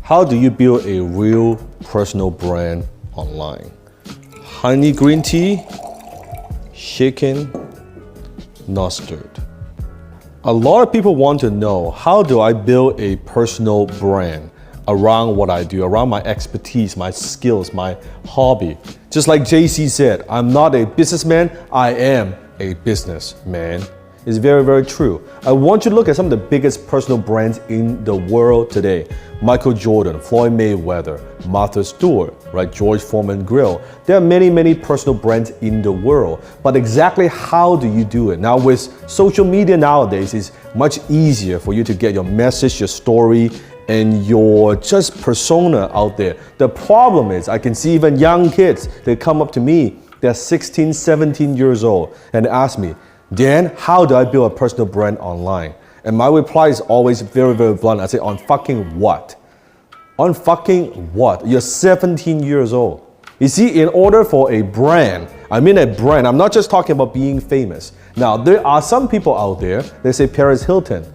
How do you build a real personal brand online? Honey green tea, shaken, not stirred. A lot of people want to know, how do I build a personal brand around what I do, around my expertise, my skills, my hobby? Just like JC said, I'm not a businessman, I am a businessman. It's very, very true. I want you to look at some of the biggest personal brands in the world today. Michael Jordan, Floyd Mayweather, Martha Stewart, right? George Foreman Grill. There are many, many personal brands in the world. But exactly how do you do it? Now with social media nowadays, it's much easier for you to get your message, your story, and your just persona out there. The problem is, I can see even young kids, they come up to me, they're 16, 17 years old, and they ask me, Dan, how do I build a personal brand online? And my reply is always very, very blunt. I say, on fucking what? On fucking what? You're 17 years old. You see, in order for a brand, I'm not just talking about being famous. Now, there are some people out there, they say Paris Hilton,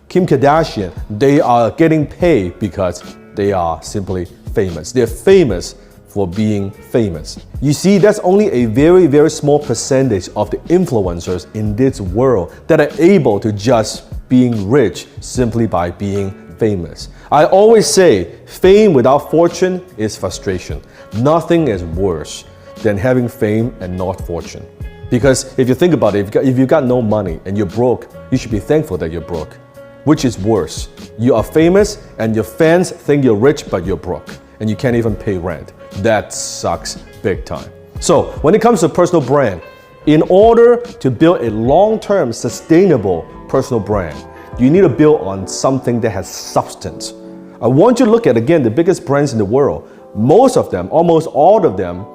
Kim Kardashian, they are getting paid because they are simply famous. They're famous for being famous. You see, that's only a very, very small percentage of the influencers in this world that are able to just being rich simply by being famous. I always say, fame without fortune is frustration. Nothing is worse than having fame and not fortune. Because if you think about it, if you got no money and you're broke, you should be thankful that you're broke. Which is worse? You are famous and your fans think you're rich but you're broke and you can't even pay rent. That sucks big time. So when it comes to personal brand, in order to build a long-term sustainable personal brand, you need to build on something that has substance. I want you to look at, again, the biggest brands in the world. Most of them, almost all of them,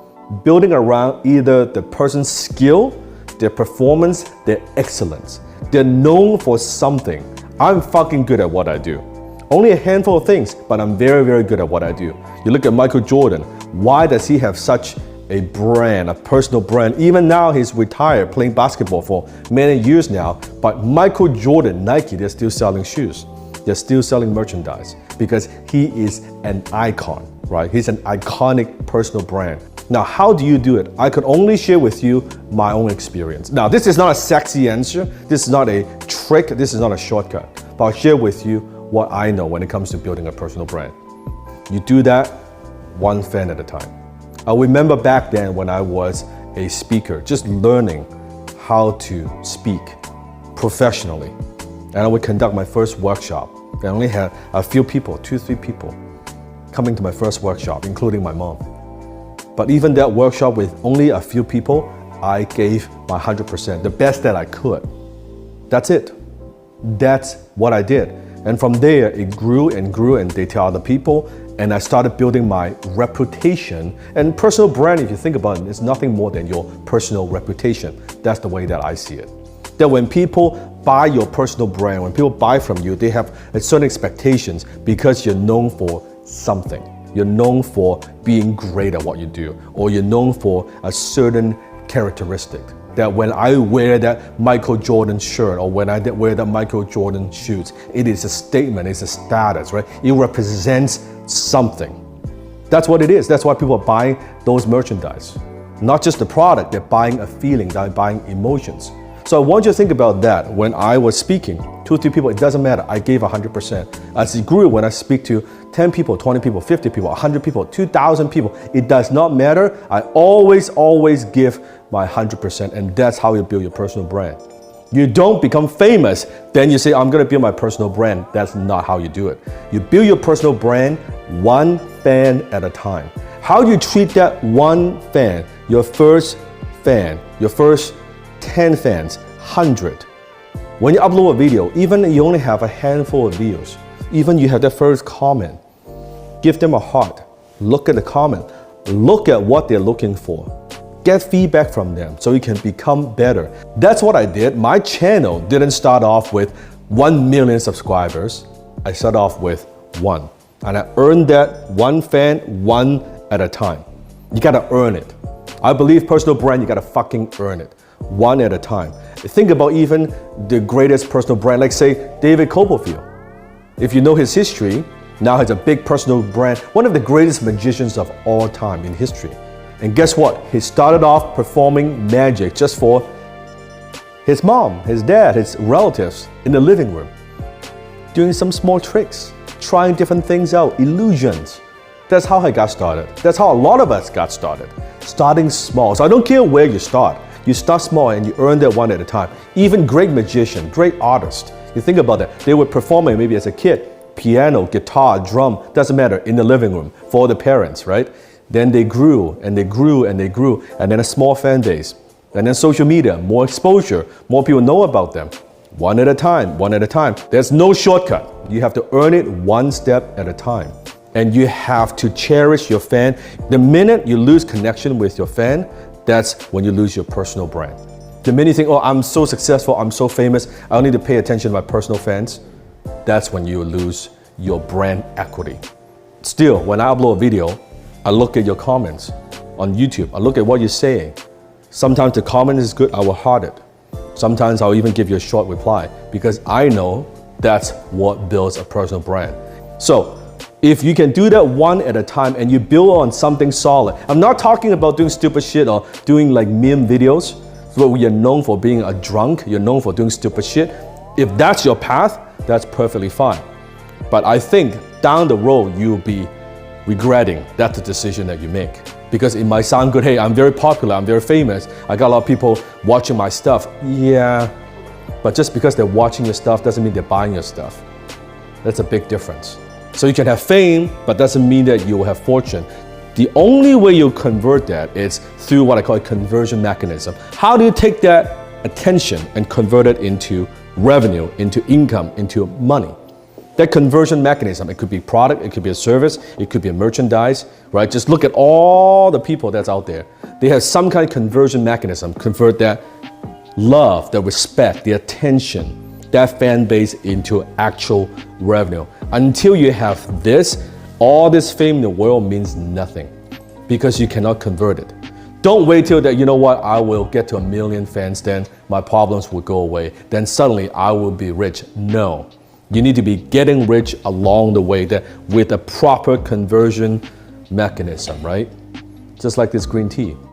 building around either the person's skill, their performance, their excellence. They're known for something. I'm fucking good at what I do. Only a handful of things, but I'm very, very good at what I do. You look at Michael Jordan. Why does he have such a brand, a personal brand? Even now he's retired, playing basketball for many years now, but Michael Jordan, Nike, they're still selling shoes. They're still selling merchandise because he is an icon, right? He's an iconic personal brand. Now, how do you do it? I could only share with you my own experience. Now, this is not a sexy answer. This is not a trick. This is not a shortcut. But I'll share with you what I know when it comes to building a personal brand. You do that one fan at a time. I remember back then when I was a speaker, just learning how to speak professionally. And I would conduct my first workshop. I only had a few people, 2-3 people, coming to my first workshop, including my mom. But even that workshop with only a few people, I gave my 100%, the best that I could. That's it. That's what I did. And from there, it grew and grew, and they tell other people, and I started building my reputation. And personal brand, if you think about it, is nothing more than your personal reputation. That's the way that I see it. That when people buy your personal brand, when people buy from you, they have certain expectations because you're known for something. You're known for being great at what you do, or you're known for a certain characteristic. That when I wear that Michael Jordan shirt, or when I wear that Michael Jordan shoes, it is a statement, it's a status, right? It represents something. That's what it is. That's why people are buying those merchandise. Not just the product, they're buying a feeling, they're buying emotions. So I want you to think about that. When I was speaking, 2-3 people, it doesn't matter. I gave 100%. As it grew, when I speak to 10 people, 20 people, 50 people, 100 people, 2,000 people, it does not matter. I always give my 100%, and that's how you build your personal brand. You don't become famous, then you say, I'm gonna build my personal brand. That's not how you do it. You build your personal brand one fan at a time. How you treat that one fan, your first fan, your first 10 fans, 100. When you upload a video, even you only have a handful of views, even you have the first comment, give them a heart, look at the comment, look at what they're looking for, get feedback from them so you can become better. That's what I did. My channel didn't start off with 1 million subscribers. I started off with 1. And I earned that one fan, one at a time. You gotta earn it. I believe personal brand, you gotta fucking earn it. One at a time. Think about even the greatest personal brand, like say David Copperfield. If you know his history, now has a big personal brand, one of the greatest magicians of all time in history. And guess what? He started off performing magic just for his mom, his dad, his relatives in the living room, doing some small tricks, trying different things out, illusions. That's how I got started. That's how a lot of us got started. Starting small. So I don't care where you start. You start small and you earn that one at a time. Even great magician, great artist, you think about that. They were performing maybe as a kid, piano, guitar, drum, doesn't matter, in the living room for the parents, right? Then they grew and they grew and they grew, and then a small fan base. And then social media, more exposure, more people know about them. One at a time, one at a time. There's no shortcut. You have to earn it one step at a time. And you have to cherish your fan. The minute you lose connection with your fan, that's when you lose your personal brand. The minute you think, oh, I'm so successful, I'm so famous, I don't need to pay attention to my personal fans, that's when you lose your brand equity. Still, when I upload a video, I look at your comments on YouTube. I look at what you're saying. Sometimes the comment is good, I will heart it. Sometimes I'll even give you a short reply because I know that's what builds a personal brand. So if you can do that one at a time and you build on something solid, I'm not talking about doing stupid shit or doing like meme videos where you're known for being a drunk, you're known for doing stupid shit. If that's your path, that's perfectly fine. But I think down the road, you'll be regretting that's the decision that you make. Because it might sound good, hey, I'm very popular, I'm very famous, I got a lot of people watching my stuff. Yeah, but just because they're watching your stuff doesn't mean they're buying your stuff. That's a big difference. So you can have fame, but doesn't mean that you will have fortune. The only way you convert that is through what I call a conversion mechanism. How do you take that attention and convert it into revenue, into income, into money? That conversion mechanism, it could be product, it could be a service, it could be a merchandise, right? Just look at all the people that's out there. They have some kind of conversion mechanism, convert that love, the respect, the attention, that fan base into actual revenue. Until you have this, all this fame in the world means nothing because you cannot convert it. Don't wait till that, you know what, I will get to 1 million fans, then my problems will go away. Then suddenly I will be rich. No. You need to be getting rich along the way that with a proper conversion mechanism, right? Just like this green tea.